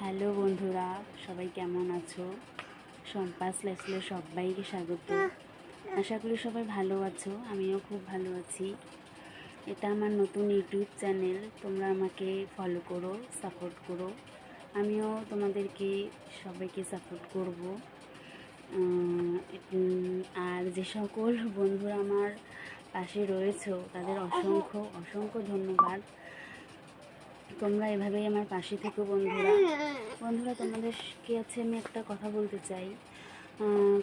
Hello বন্ধুরা, সবাই কেমন আছো? সম্পাস লাইফস্টাইলে সবাইকে স্বাগত। আশা করি সবাই ভালো আছো, আমিও খুব ভালো আছি। এটা আমার নতুন ইউটিউব চ্যানেল, তোমরা আমাকে ফলো করো, সাপোর্ট করো। আমিও তোমাদেরকে সবাইকে সাপোর্ট করব। আর যে সকল বন্ধুরা আমার পাশে রয়েছো তাদের অসংখ্য অসংখ্য ধন্যবাদ। তোমরা এভাবেই আমার পাশে থেকো বন্ধুরা। তোমাদেরকে আছে আমি একটা কথা বলতে চাই।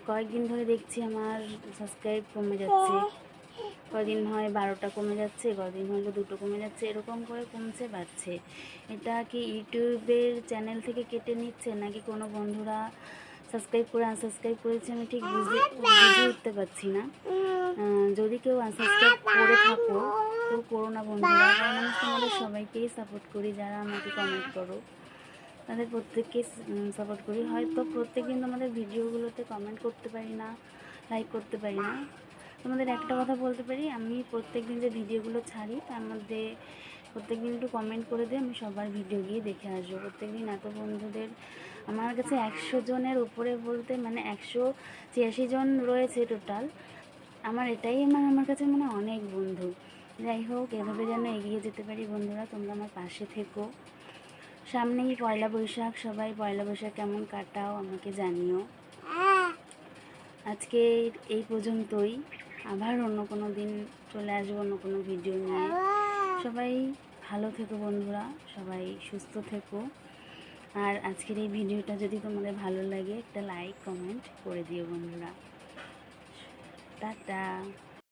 কয়েকদিন ধরে দেখছি আমার সাবস্ক্রাইব কমে যাচ্ছে। কদিন হয় 12টা কমে যাচ্ছে, কদিন হয়তো 2টো কমে যাচ্ছে, এরকম করে কমছে বাড়ছে। এটা কি ইউটিউবের চ্যানেল থেকে কেটে নিচ্ছে, নাকি কোনো বন্ধুরা সাবস্ক্রাইব করে আনসাবস্ক্রাইব করেছে, আমি ঠিক বুঝে উঠতে পারছি না। যদি কেউ আনসাবস্ক্রাইব করে থাকো কেউ করো না বন্ধুরা, কারণ আমি তোমাদের সবাইকেই সাপোর্ট করি। যারা আমাকে কমেন্ট করো তাদের প্রত্যেককে সাপোর্ট করি। হয়তো প্রত্যেকদিন তোমাদের ভিডিওগুলোতে কমেন্ট করতে পারি না, লাইক করতে পারি না। তোমাদের একটা কথা বলতে পারি, আমি প্রত্যেকদিন যে ভিডিওগুলো ছাড়ি তার মধ্যে প্রত্যেকদিন একটু কমেন্ট করে দিয়ে আমি সবার ভিডিও গিয়ে দেখে আসবো। প্রত্যেকদিন এত বন্ধুদের আমার কাছে 100 জনের উপরে বলতে মানে 186 জন রয়েছে টোটাল। এটাই আমার কাছে অনেক বন্ধু। যাই হোক, এভাবে যেন এগিয়ে যেতে পারি বন্ধুরা, তোমরা আমার পাশে থেকো। সামনেই পয়লা বৈশাখ, সবাই পয়লা বৈশাখ কেমন কাটাও আমাকে জানিও। আজকে এই পর্যন্তই, আবার অন্য কোনো দিন চলে আসবো অন্য কোনো ভিডিও নিয়ে। সবাই ভালো থেকো বন্ধুরা, সবাই সুস্থ থেকো। আর আজকের এই ভিডিওটা যদি তোমাদের ভালো লাগে একটা লাইক কমেন্ট করে দিও বন্ধুরা। টাটা।